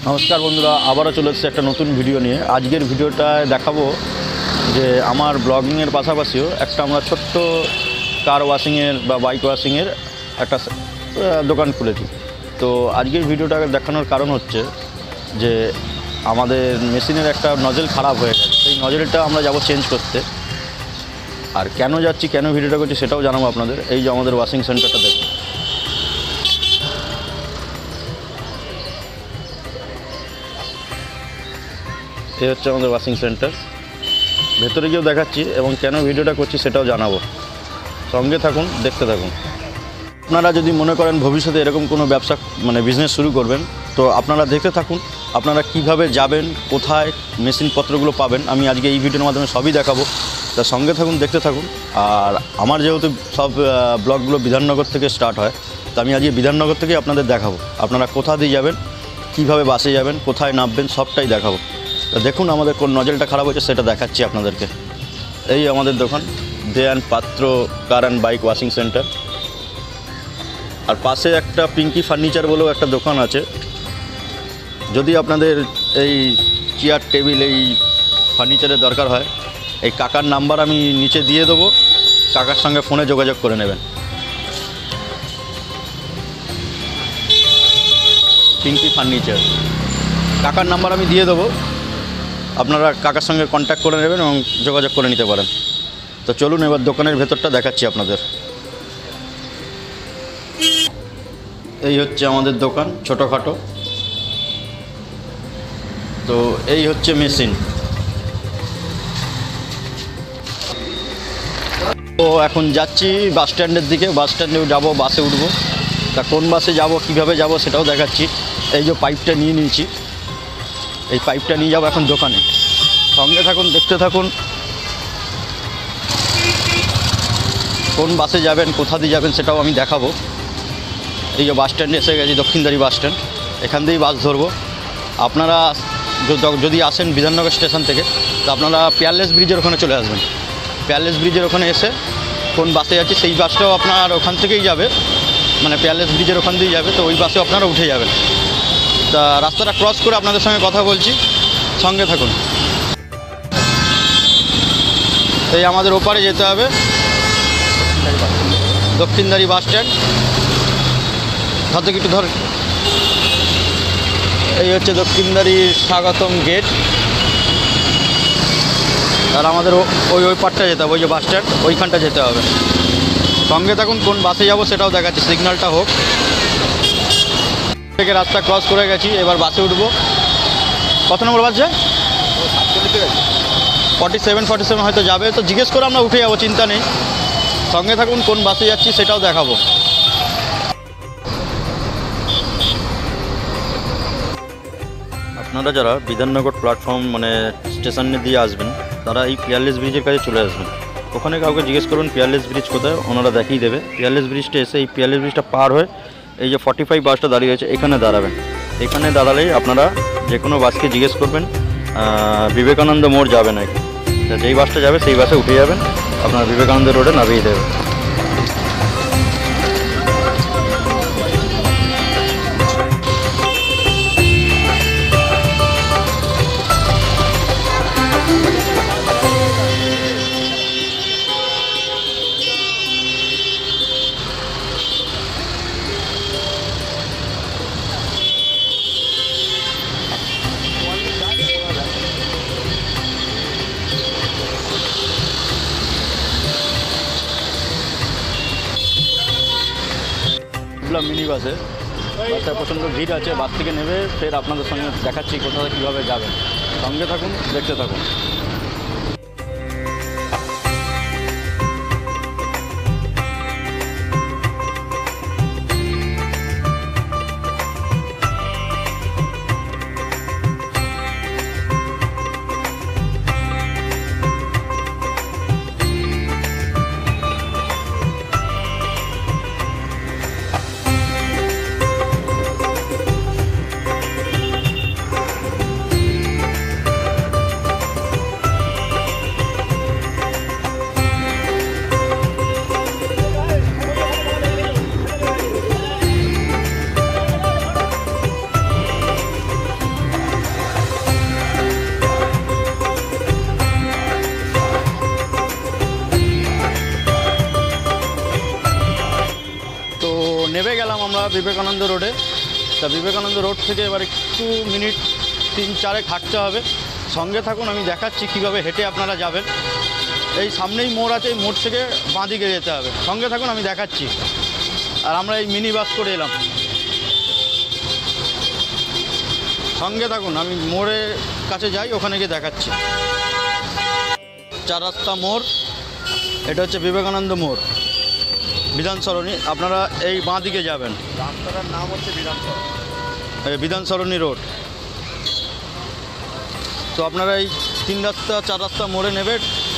নমস্কার বন্ধুরা, আবারও চলে এসেছে একটা নতুন ভিডিও নিয়ে। আজকের ভিডিওটায় দেখাবো যে আমার ব্লগিংয়ের পাশাপাশিও একটা আমরা ছোট্ট কার ওয়াশিংয়ের বা বাইক ওয়াশিংয়ের একটা দোকান খুলেছি। তো আজকের ভিডিওটা দেখানোর কারণ হচ্ছে যে আমাদের মেশিনের একটা নজেল খারাপ হয়ে গেছে, সেই নজেলটা আমরা যাব চেঞ্জ করতে। আর কেন যাচ্ছি, কেন ভিডিওটা করছি সেটাও জানাবো আপনাদের। এই যে আমাদের ওয়াশিং সেন্টারটা দেখুন, এই হচ্ছে আমাদের ওয়াশিং সেন্টার। ভেতরে গিয়েও দেখাচ্ছি এবং কেন ভিডিওটা করছি সেটাও জানাবো। সঙ্গে থাকুন, দেখতে থাকুন। আপনারা যদি মনে করেন ভবিষ্যতে এরকম কোনো ব্যবসা বিজনেস শুরু করবেন, তো আপনারা দেখতে থাকুন আপনারা কিভাবে যাবেন, কোথায় মেশিনপত্রগুলো পাবেন। আমি আজকে এই ভিডিওর মাধ্যমে সবই দেখাবো, তার সঙ্গে থাকুন, দেখতে থাকুন। আর আমার যেহেতু সব ব্লগগুলো বিধাননগর থেকে স্টার্ট হয়, তো আমি আজকে বিধাননগর থেকেই আপনাদের দেখাবো আপনারা কোথা দিয়ে যাবেন, কিভাবে বাসে যাবেন, কোথায় নামবেন, সবটাই দেখাবো। তো দেখুন আমাদের কোন নজেলটা খারাপ হয়েছে সেটা দেখাচ্ছি আপনাদেরকে। এই আমাদের দোকান Dey and Patra car and bike washing centre. আর পাশে একটা পিঙ্কি ফার্নিচার বলেও একটা দোকান আছে। যদি আপনাদের এই চেয়ার টেবিল এই ফার্নিচারের দরকার হয়, এই কাকার নাম্বার আমি নিচে দিয়ে দেবো, কাকার সঙ্গে ফোনে যোগাযোগ করে নেবেন। পিঙ্কি ফার্নিচার, কাকার নাম্বার আমি দিয়ে দেবো, আপনারা কাকার সঙ্গে কন্ট্যাক্ট করে নেবেন এবং যোগাযোগ করে নিতে পারেন। তো চলুন এবার দোকানের ভেতরটা দেখাচ্ছি আপনাদের। এই হচ্ছে আমাদের দোকান, ছোটোখাটো। তো এই হচ্ছে মেশিন। তো এখন যাচ্ছি বাস স্ট্যান্ডের দিকে, বাস স্ট্যান্ডেও যাবো, বাসে উঠবো। তা কোন বাসে যাব, কিভাবে যাব সেটাও দেখাচ্ছি। এই যে পাইপটা নিয়ে নিয়েছি, এই পাইপটা নিয়ে যাবো এখন দোকানে। সঙ্গে থাকুন, দেখতে থাকুন। কোন বাসে যাবেন, কোথা দিয়ে যাবেন সেটাও আমি দেখাবো। এই যে বাস স্ট্যান্ডে এসে গেছি, দক্ষিণদারি বাস স্ট্যান্ড। এখান দিয়েই বাস ধরবো। আপনারা যদি আসেন বিধাননগর স্টেশন থেকে, তো আপনারা পিয়ারলেস ব্রিজের ওখানে চলে আসবেন। পিয়ারলেস ব্রিজের ওখানে এসে কোন বাসে যাচ্ছি সেই বাসটাও আপনার ওখান থেকেই যাবে, পিয়ারলেস ব্রিজের ওখান দিয়েই যাবে। তো ওই বাসে আপনারা উঠে যাবেন। তা রাস্তাটা ক্রস করে আপনাদের সঙ্গে কথা বলছি, সঙ্গে থাকুন। এই আমাদের ওপারে যেতে হবে, দক্ষিণদারি বাস স্ট্যান্ড। ধর থেকে একটু ধর। এই হচ্ছে দক্ষিণদারি স্বাগতম গেট। আর আমাদের ওই পারটা যেতে হবে, ওই যে বাস স্ট্যান্ড ওইখানটা যেতে হবে। সঙ্গে থাকুন, কোন বাসে যাব সেটাও দেখাচ্ছি, সিগন্যালটা হোক। থেকে রাস্তা ক্রস করে গেছি, এবার বাসে উঠবো। কত নম্বর বাস যায়? 47 হয়তো যাবে। তো জিজ্ঞেস করে আমরা উঠে যাবো, চিন্তা নেই। সঙ্গে থাকুন, কোন বাসে যাচ্ছি সেটাও দেখাবো। আপনারা যারা বিধাননগর প্ল্যাটফর্ম স্টেশন দিয়ে আসবেন, তারা এই পিয়ারলেস ব্রিজের কাছে চলে আসবেন। ওখানে কাউকে জিজ্ঞেস করুন পিয়ারলেস ব্রিজ কোথায়, ওনারা দেখিয়ে দেবে। পিয়ারলেস ব্রিজটা এসে এই পিয়ারলেস ব্রিজটা পার হয়ে এই যে 45 বাসটা দাঁড়িয়ে আছে, এখানে দাঁড়াবেন। এখানে দাঁড়ালেই আপনারা যে কোনো বাসকে জিজ্ঞেস করবেন বিবেকানন্দ মোড় যাবে নাকি। যেই বাসটা যাবে সেই বাসে উঠে যাবেন, আপনারা বিবেকানন্দ রোডে নামিয়ে দেবে। মিনি বাসে প্রচণ্ড ভিড় আছে, বাস থেকে নেবে ফের আপনাদের সঙ্গে দেখাচ্ছি কোথাও কীভাবে যাবেন। সঙ্গে থাকুন, দেখতে থাকুন। বিবেকানন্দ রোডে। তা বিবেকানন্দ রোড থেকে এবার একটু মিনিট 3-4 হাঁটতে হবে। সঙ্গে থাকুন, আমি দেখাচ্ছি কীভাবে হেঁটে আপনারা যাবেন। এই সামনেই মোড় আছে, এই মোড় থেকে বাঁ দিকে যেতে হবে। সঙ্গে থাকুন, আমি দেখাচ্ছি। আর আমরা এই মিনি বাস করে এলাম। সঙ্গে থাকুন, আমি মোড়ের কাছে যাই, ওখানে গিয়ে দেখাচ্ছি। 4 রাস্তা মোড়, এটা হচ্ছে বিবেকানন্দ মোড়, বিধান সরণি। আপনারা এই বাঁ দিকে যাবেন। রাস্তাটার নাম হচ্ছে বিধান সরণি রোড। তো আপনারা এই 3 রাস্তা 4 রাস্তা মোড়ে নেবে,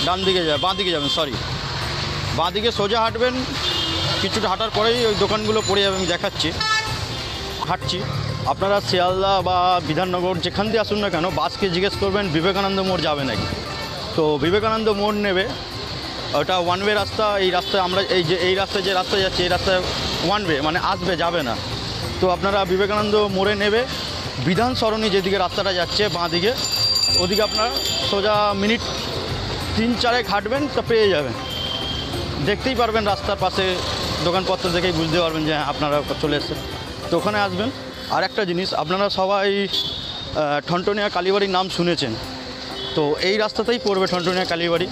ডান দিকে যাবেন, বাঁ দিকে যাবেন, বাঁ দিকে সোজা হাঁটবেন। কিছুটা হাঁটার পরেই ওই দোকানগুলো পড়ে যাবে, আমি দেখাচ্ছি। হাঁটছি, আপনারা শিয়ালদা বা বিধাননগর যেখান দিয়ে আসুন না কেন, বাসকে জিজ্ঞেস করবেন বিবেকানন্দ মোড় যাবে নাকি। তো বিবেকানন্দ মোড় নেবে, ওটা ওয়ান ওয়ে রাস্তা। এই রাস্তায় আমরা এই রাস্তায় যে রাস্তায় যাচ্ছি, এই রাস্তায় ওয়ান ওয়ে, মানে আসবে, যাবে না। তো আপনারা বিবেকানন্দ মোড়ে নেবে, বিধান সরণি যেদিকে রাস্তাটা যাচ্ছে বাঁ দিকে, ওদিকে আপনারা সোজা মিনিট 3-4 হাঁটবেন, তা পেয়ে যাবেন। দেখতেই পারবেন রাস্তার পাশে দোকানপত্র দেখেই বুঝতে পারবেন যে আপনারা চলে এসেছেন। তো ওখানে আসবেন। আর একটা জিনিস, আপনারা সবাই ঠনটনিয়া কালীবাড়ির নাম শুনেছেন। তো এই রাস্তাতেই পড়বে ঠনটনিয়া কালীবাড়ি,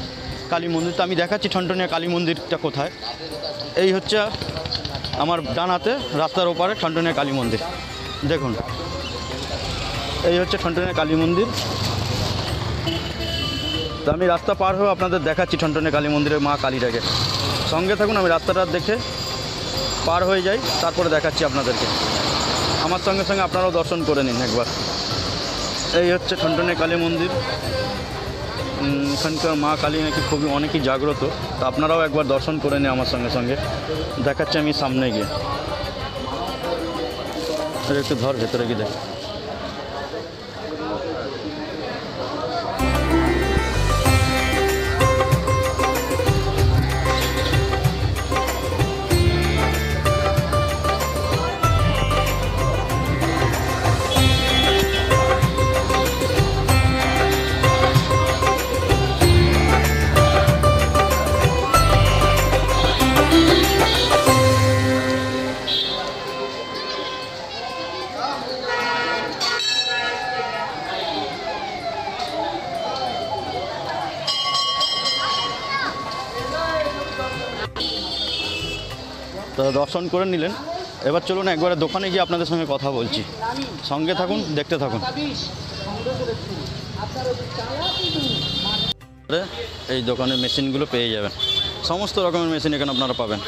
কালী মন্দির। তো আমি দেখাচ্ছি ঠনটনিয়া কালী মন্দিরটা কোথায়। এই হচ্ছে আমার ডান হাতে রাস্তার ওপারে ঠনটনিয়া কালী মন্দির। দেখুন, এই হচ্ছে ঠনটনিয়া কালী মন্দির। তো আমি রাস্তা পার হয়ে আপনাদের দেখাচ্ছি ঠনটনিয়া কালী মন্দিরের মা কালীটাকে। সঙ্গে থাকুন, আমি রাস্তাটা দেখে পার হয়ে যাই, তারপরে দেখাচ্ছি আপনাদেরকে। আমার সঙ্গে সঙ্গে আপনারাও দর্শন করে নিন একবার। এই হচ্ছে ঠনটনিয়া কালী মন্দির। এখানকার মা কালী নাকি খুবই অনেকই জাগ্রত। তো আপনারাও একবার দর্শন করে নিন আমার সঙ্গে সঙ্গে। দেখাচ্ছি আমি সামনে গিয়ে। একটু ধর, ভেতরে গিয়ে দেখ। তো দর্শন করে নিলেন, এবার চলুন একবারে দোকানে গিয়ে আপনাদের সঙ্গে কথা বলছি। সঙ্গে থাকুন, দেখতে থাকুন। এই দোকানের মেশিনগুলো পেয়ে যাবেন, সমস্ত রকমের মেশিন এখানে আপনারা পাবেন।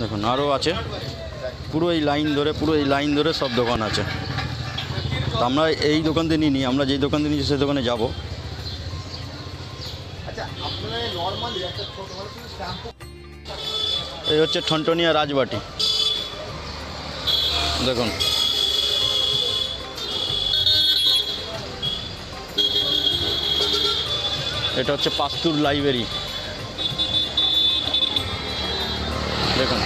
দেখুন আরও আছে, পুরো এই লাইন ধরে সব দোকান আছে। তো আমরা এই দোকান দিয়ে নিই, আমরা যেই দোকান দিয়ে নিচ্ছি সেই দোকানে যাব। এই হচ্ছে ঠনটনিয়া রাজবাটি। দেখুন, এটা হচ্ছে পাস্তুর লাইব্রেরি। দেখুন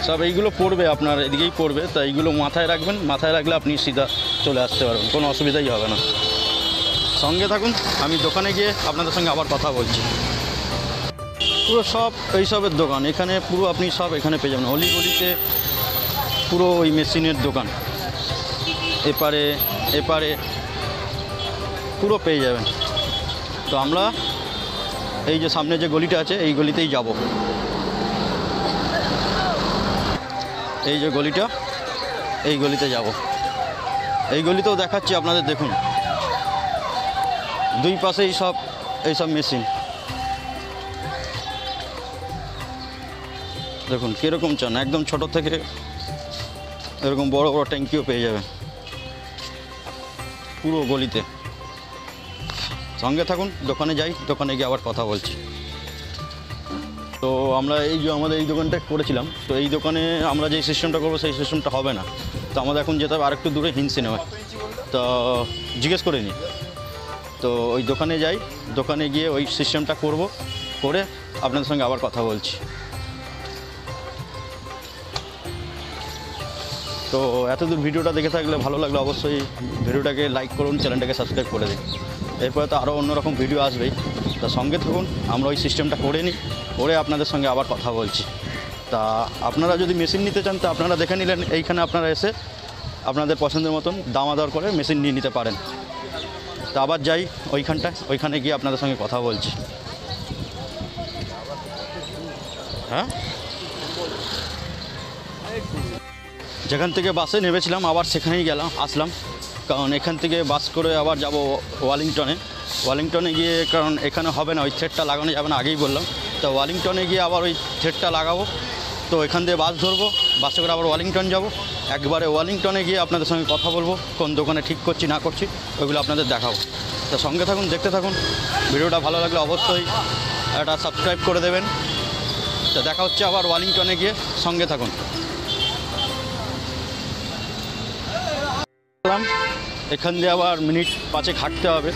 সব এইগুলো পড়বে, আপনার এদিকেই পড়বে। তা এইগুলো মাথায় রাখবেন, মাথায় রাখলে আপনি সিধা চলে আসতে পারবেন, কোনো অসুবিধাই হবে না। সঙ্গে থাকুন, আমি দোকানে গিয়ে আপনাদের সঙ্গে আবার কথা বলছি। পুরো সব এইসবের দোকান এখানে, পুরো আপনি সব এখানে পেয়ে যাবেন। অলিগলিতে পুরো ওই মেশিনের দোকান, এপারে পুরো পেয়ে যাবেন। তো আমরা এই যে সামনে যে গলিটা আছে, এই গলিতেই যাব। এই যে গলিটা, এই গলিতে যাব। এই গলিতেও দেখাচ্ছি আপনাদের। দেখুন দুই পাশে এইসব মেশিন। দেখুন কীরকম চান, একদম ছোট থেকে এরকম বড় বড় ট্যাঙ্কিও পেয়ে যাবেন পুরো গলিতে। সঙ্গে থাকুন, দোকানে যাই, দোকানে গিয়ে আবার কথা বলছি। তো আমরা এই যে আমাদের এই দোকানটা করেছিলাম, তো এই দোকানে আমরা যেই সিস্টেমটা করবো সেই সিস্টেমটা হবে না। তো আমাদের এখন যেতে হবে আরেকটু দূরে, হিন্দ সিনেমায়। তো জিজ্ঞেস করে নিই। তো ওই দোকানে যাই, দোকানে গিয়ে ওই সিস্টেমটা করে আপনাদের সঙ্গে আবার কথা বলছি। তো এতদূর ভিডিওটা দেখে থাকলে ভালো লাগলে অবশ্যই ভিডিওটাকে লাইক করুন, চ্যানেলটাকে সাবস্ক্রাইব করে দিন। এরপরে তো আরও অন্যরকম ভিডিও আসবেই। তা সঙ্গে থাকুন, আমরা ওই সিস্টেমটা করে নিই, করে আপনাদের সঙ্গে আবার কথা বলছি। তা আপনারা যদি মেশিন নিতে চান, তা আপনারা দেখে নিলেন, এইখানে আপনারা এসে আপনাদের পছন্দের মতন দামাদর করে মেশিন নিয়ে নিতে পারেন। তা আবার যাই ওইখানে গিয়ে আপনাদের সঙ্গে কথা বলছি। হ্যাঁ, যেখান থেকে বাসে নেমেছিলাম আবার সেখানেই আসলাম, কারণ এখান থেকে বাস করে আবার যাব ওয়ালিংটনে গিয়ে, কারণ এখানে হবে না, ওই থ্রেডটা লাগানো যাবে না, আগেই বললাম। তো ওয়ালিংটনে গিয়ে আবার ওই থ্রেডটা লাগাবো। তো এখান থেকে বাস ধরবো, বাসে করে আবার ওয়ালিংটন যাব। একবারে ওয়ালিংটনে গিয়ে আপনাদের সঙ্গে কথা বলবো, কোন দোকানে ঠিক করছি না করছি ওইগুলো আপনাদের দেখাবো। তো সঙ্গে থাকুন, দেখতে থাকুন। ভিডিওটা ভালো লাগলে অবশ্যই একটা সাবস্ক্রাইব করে দেবেন। তো দেখা হচ্ছে আবার ওয়ালিংটনে গিয়ে, সঙ্গে থাকুন। এখান দিয়ে আবার মিনিট 5 হাঁটতে হবে,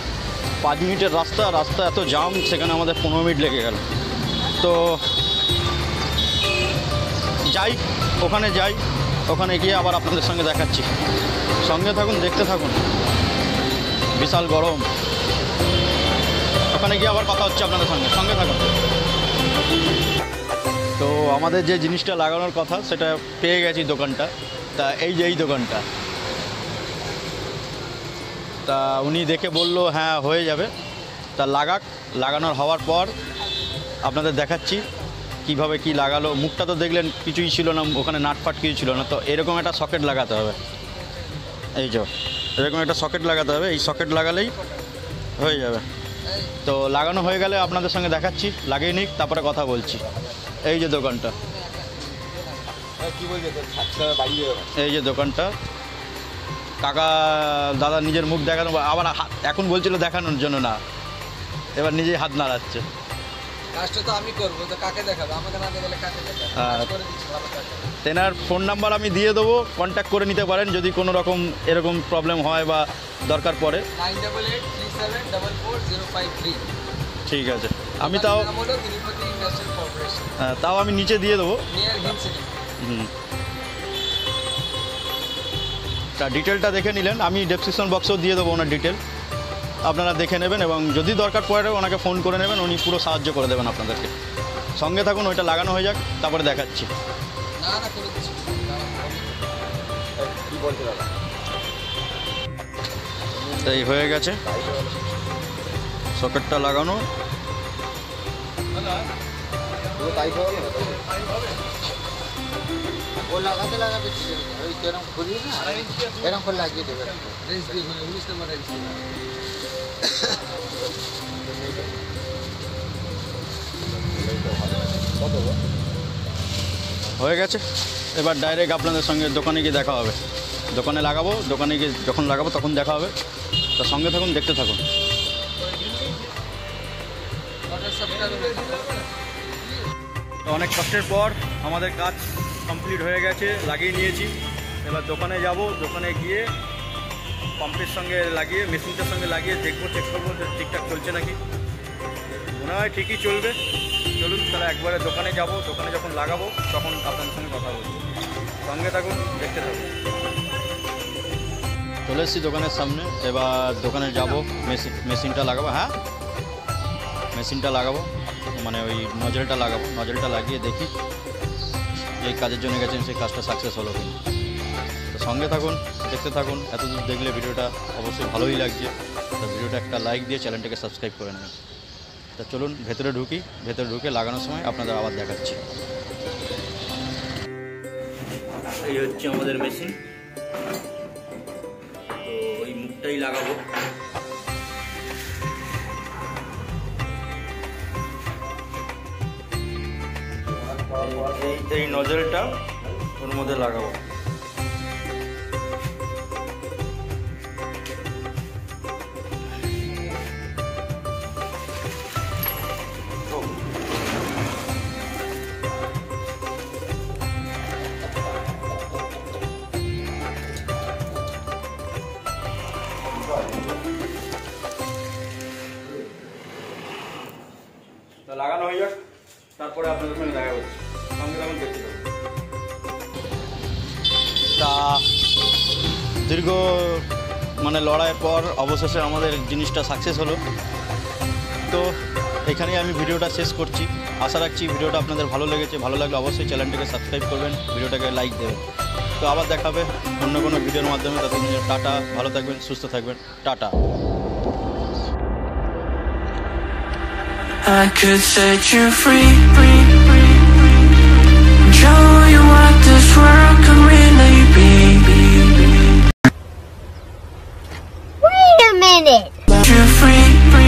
5 মিনিটের রাস্তা এত জাম, সেখানে আমাদের 15 মিনিট লেগে গেল। তো ওখানে গিয়ে আবার আপনাদের সঙ্গে দেখাচ্ছি। সঙ্গে থাকুন, দেখতে থাকুন। বিশাল গরম, ওখানে গিয়ে আবার কথা হচ্ছে আপনাদের সঙ্গে থাকুন। তো আমাদের যে জিনিসটা লাগানোর কথা সেটা পেয়ে গেছি দোকানটা। তা এই দোকানটা, তা উনি দেখে বলল হ্যাঁ হয়ে যাবে। তা লাগানোর হওয়ার পর আপনাদের দেখাচ্ছি কিভাবে কি লাগালো। মুখটা তো দেখলেন, কিছুই ছিল না ওখানে, নাটফাট কিছু ছিল না। তো এরকম একটা সকেট লাগাতে হবে, এরকম একটা সকেট লাগাতে হবে। এই সকেট লাগালেই হয়ে যাবে। তো লাগানো হয়ে গেলে আপনাদের সঙ্গে দেখাচ্ছি, লাগিয়ে নিক, তারপরে কথা বলছি। এই যে দোকানটা, এই যে দোকানটা, কাকা দাদা নিজের মুখ দেখানো, আবার এখন বলছিল দেখানোর জন্য না, এবার নিজেই হাত নাড়াচ্ছে। তেনার ফোন নাম্বার আমি দিয়ে দেবো, কন্ট্যাক্ট করে নিতে পারেন যদি কোনো রকম এরকম প্রবলেম হয় বা দরকার পড়ে। 9883744053। ঠিক আছে, আমি তাও আমি নিচে দিয়ে দেবো। তা ডিটেলটা দেখে নিলেন, আমি ডেসক্রিপশন বক্সেও দিয়ে দেবো ওনার ডিটেল, আপনারা দেখে নেবেন এবং যদি দরকার পড়ে ওনাকে ফোন করে নেবেন, উনি পুরো সাহায্য করে দেবেন আপনাদেরকে। সঙ্গে থাকুন, ওইটা লাগানো হয়ে যাক, তারপরে দেখাচ্ছি। এই হয়ে গেছে সকেটটা লাগানো। ও লাগাতে ওই যেরকম ঘুরিয়ে না, এরকম করে লাগিয়ে দেবে। রেঞ্জ দিয়ে 19 নম্বর রেঞ্জ হয়ে গেছে। এবার ডাইরেক্ট আপনাদের সঙ্গে দোকানে গিয়ে দেখা হবে। দোকানে গিয়ে যখন লাগাবো তখন দেখা হবে। তার সঙ্গে থাকুন, দেখতে থাকুন। অনেক কষ্টের পর আমাদের কাজ কমপ্লিট হয়ে গেছে, লাগিয়ে নিয়েছি। এবার দোকানে যাব, দোকানে গিয়ে পাম্পের সঙ্গে লাগিয়ে, মেশিনটার সঙ্গে লাগিয়ে দেখবো, চেক করবো যে ঠিকঠাক চলছে নাকি। মনে হয় ঠিকই চলবে। চলুন তাহলে একবারে দোকানে যাব, দোকানে যখন লাগাবো তখন আপনাদের সঙ্গে কথা বলবো। সঙ্গে থাকুন, দেখতে থাকুন। চলে এসেছি দোকানের সামনে, এবার দোকানে যাব, মেশিনটা লাগাবো। হ্যাঁ, মেশিনটা লাগাবো, মানে ওই নজলটা লাগাবো। নজলটা লাগিয়ে দেখি যে কাজের জন্য গেছেন সেই কাজটা সাকসেস হলো কিনা। তো সঙ্গে থাকুন, দেখতে থাকুন। এতদূর দেখলে ভিডিওটা অবশ্যই ভালোই লাগছে। তো ভিডিওটা একটা লাইক দিয়ে চ্যানেলটাকে সাবস্ক্রাইব করে নেবেন। তা চলুন ভেতরে ঢুকে লাগানোর সময় আপনাদের আবার দেখাচ্ছি। এই হচ্ছে আমাদের মেশিন। তো ওই মুখটাই লাগাবো। এই নজলটা ওর মধ্যে লাগাবো। লাগানো হয়ে যাক, তারপরে আপনাদের সঙ্গে দেখা হচ্ছে। সঙ্গে তখন দেখতে পাবেন। তা দীর্ঘ লড়াইয়ের পর অবশেষে আমাদের জিনিসটা সাকসেস হলো। তো এখানেই আমি ভিডিওটা শেষ করছি। আশা রাখছি ভিডিওটা আপনাদের ভালো লেগেছে। ভালো লাগলে অবশ্যই চ্যানেলটিকে সাবস্ক্রাইব করবেন, ভিডিওটাকে লাইক দেবেন। তো আবার দেখাবে অন্য কোনো ভিডিওর মাধ্যমে। ততদিন টাটা, ভালো থাকবেন, সুস্থ থাকবেন, tata. I could set you free, show you what this world can really be. Wait a minute! Set you free.